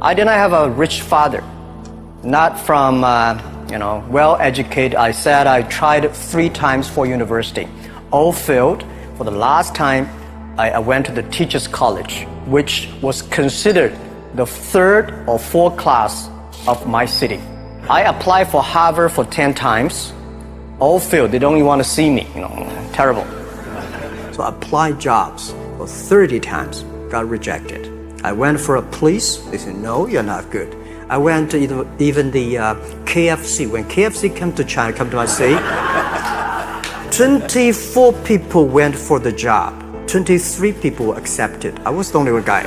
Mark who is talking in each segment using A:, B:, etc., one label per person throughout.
A: I did not have a rich father, not from, well-educated. I said I tried 3 times for university, all failed. For the last time, I went to the teacher's college, which was considered the 3rd or 4th class of my city. I applied for Harvard for 10 times, all failed. They don't even want to see me, terrible. So I applied jobs for 30 times, got rejected. I went for a police, they said, no, you're not good. I went to even the KFC. When KFC came to China, come to my city, 24 people went for the job. 23 people were accepted. I was the only one guy.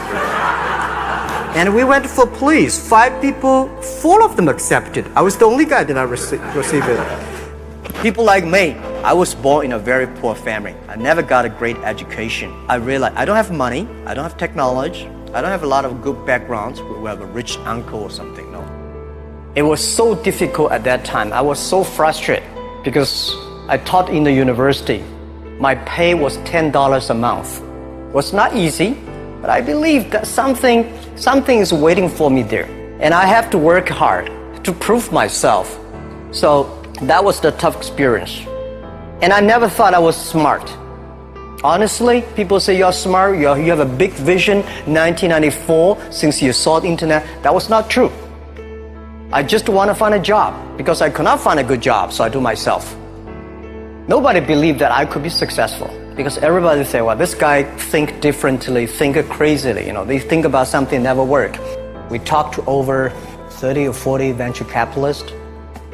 A: And we went for police. 5 people, 4 of them accepted. I was the only guy that I received it. People like me, I was born in a very poor family. I never got a great education. I realized I don't have money, I don't have technology, I don't have a lot of good backgrounds. We have a rich uncle or something, no. It was so difficult at that time. I was so frustrated because I taught in the university. My pay was $10 a month. It was not easy, but I believe that something is waiting for me there. And I have to work hard to prove myself. So that was the tough experience. And I never thought I was smart. Honestly, people say you're smart, you have a big vision. 1994, since you saw the internet, that was not true. I just want to find a job because I could not find a good job, so I do myself. Nobody believed that I could be successful because everybody say, well, this guy think differently, think crazily. They think about something never work. We talked to over 30 or 40 venture capitalists.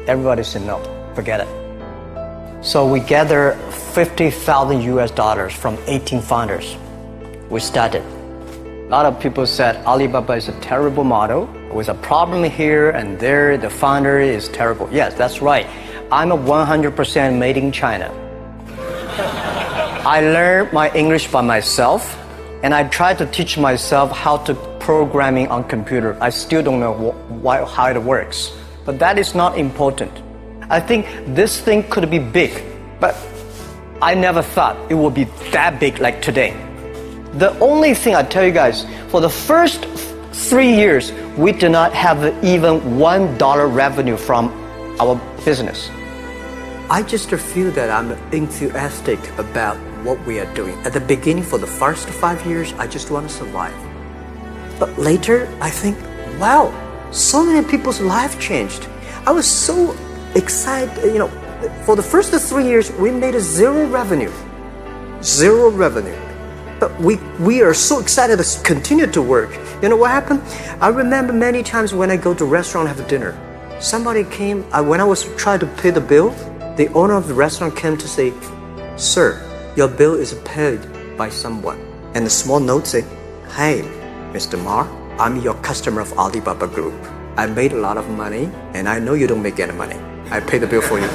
A: Everybody said no, forget it. So we gathered $50,000 from 18 founders. We started. A lot of people said Alibaba is a terrible model. With a problem here and there, the founder is terrible. Yes, that's right. I'm a 100% made in China. I learned my English by myself, and I tried to teach myself how to programming on computer. I still don't know how it works, but that is not important. I think this thing could be big, but I never thought it would be that big like today. The only thing I tell you guys, for the first 3 years, we did not have even $1 revenue from our business. I just feel that I'm enthusiastic about what we are doing. At the beginning, for the first 5 years, I just want to survive. But later, I think, wow, so many people's life changed. I was so excited, for the first 3 years, we made zero revenue. Zero revenue. But we are so excited to continue to work. You know what happened? I remember many times when I go to a restaurant and have dinner, somebody came, when I was trying to pay the bill, the owner of the restaurant came to say, sir, your bill is paid by someone. And the small note said, hey, Mr. Ma, I'm your customer of Alibaba Group. I made a lot of money, and I know you don't make any money. I pay the bill for you.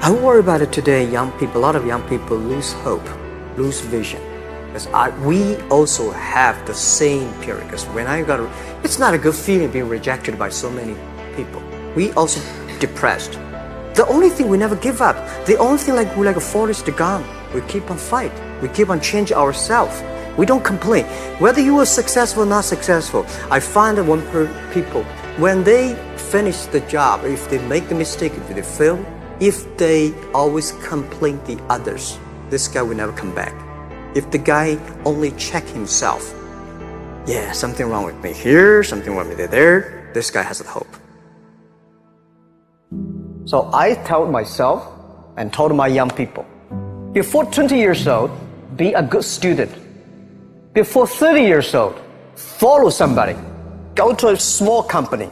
A: I worry about it today. Young people, a lot of young people lose hope, lose vision. Because we also have the same period. Because when it's not a good feeling being rejected by so many people. We also depressed. The only thing we never give up. The only thing we're like a forest gone. We keep on fight. We keep on changing ourselves. We don't complain. Whether you are successful or not successful, I find that people, when they finish the job, if they make the mistake, if they fail, if they always complain the others, this guy will never come back. If the guy only check himself, yeah, something wrong with me here, something wrong with me there, this guy has the hope. So I told myself and told my young people, before 20 years old, be a good student. Before 30 years old, follow somebody. Go to a small company.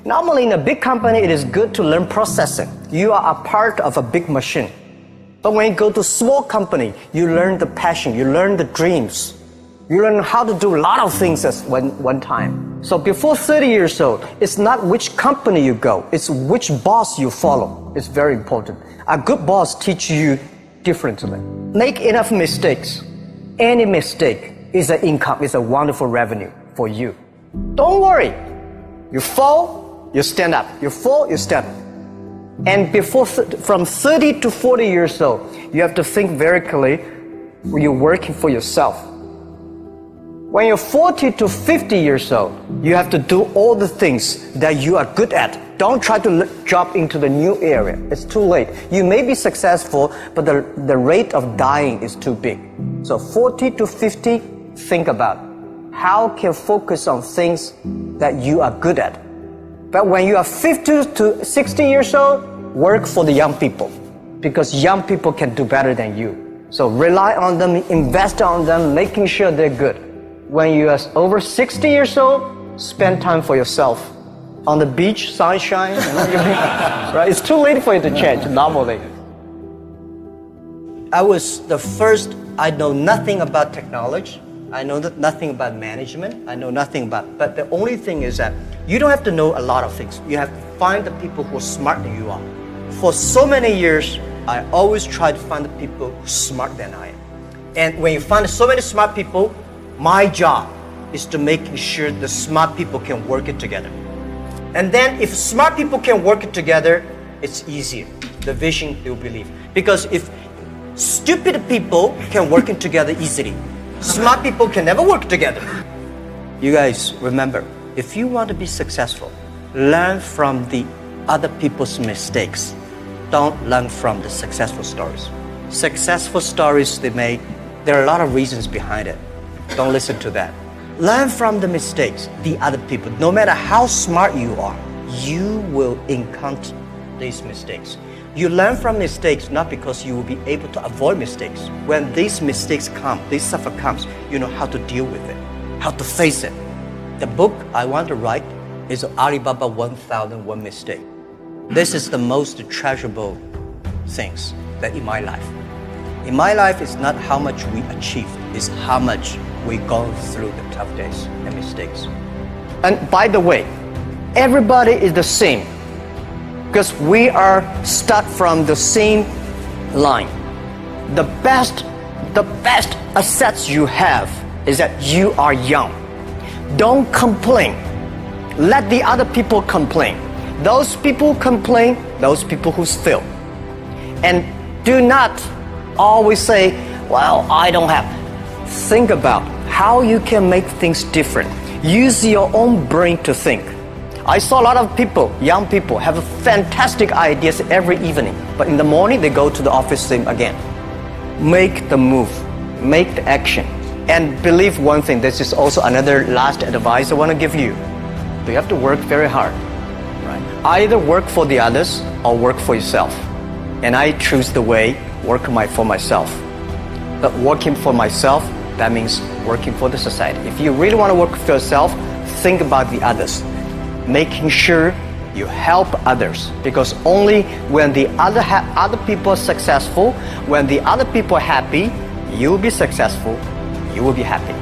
A: Normally in a big company, it is good to learn processing. You are a part of a big machine. But when you go to a small company, you learn the passion, you learn the dreams. You learn how to do a lot of things at one time. So before 30 years old, it's not which company you go, it's which boss you follow. It's very important. A good boss teaches you differently. Make enough mistakes. Any mistake is an income, is a wonderful revenue for you. Don't worry. You fall, you stand up. You fall, you stand up. And from 30 to 40 years old, you have to think very clearly, you're working for yourself. When you're 40 to 50 years old, you have to do all the things that you are good at. Don't try to jump into the new area. It's too late. You may be successful, but the rate of dying is too big. So 40 to 50, think about how can you focus on things that you are good at. But when you are 50 to 60 years old, work for the young people, because young people can do better than you. So rely on them, invest on them, making sure they're good. When you are over 60 years old, spend time for yourself. On the beach, sunshine, right? It's too late for you to change, normally. I know nothing about technology. I know nothing about management. I know nothing about, but the only thing is that you don't have to know a lot of things. You have to find the people who are smarter than you are. For so many years, I always try to find the people who are smarter than I am. And when you find so many smart people, my job is to make sure the smart people can work it together. And then if smart people can work it together, it's easier. The vision they will believe. Because if stupid people can work it together easily, smart people can never work together. You guys remember, if you want to be successful, learn from the other people's mistakes. Don't learn from the successful stories. Successful stories they made, there are a lot of reasons behind it. Don't listen to that. Learn from the mistakes, the other people. No matter how smart you are, you will encounter these mistakes. You learn from mistakes not because you will be able to avoid mistakes. When these mistakes come, this suffer comes, you know how to deal with it, how to face it. The book I want to write is Alibaba 1001 Mistake. This is the most treasurable things that in my life. In my life, it's not how much we achieve, it's how much we go through the tough days and mistakes. And by the way, everybody is the same, because we are start from the same line. The best assets you have is that you are young. Don't complain. Let the other people complain. Those people complain, those people who fail. And do not always say, well, I don't have. Think about how you can make things different. Use your own brain to think. I saw a lot of people, young people, have fantastic ideas every evening, but in the morning they go to the office same again. Make the move, make the action, and believe one thing. This is also another last advice I want to give you. You have to work very hard. Right? Either work for the others or work for yourself. And I choose the way work for myself. But working for myself, that means working for the society. If you really want to work for yourself, think about the others. Making sure you help others, because only when the other people are successful, when the other people are happy, you will be successful, you will be happy.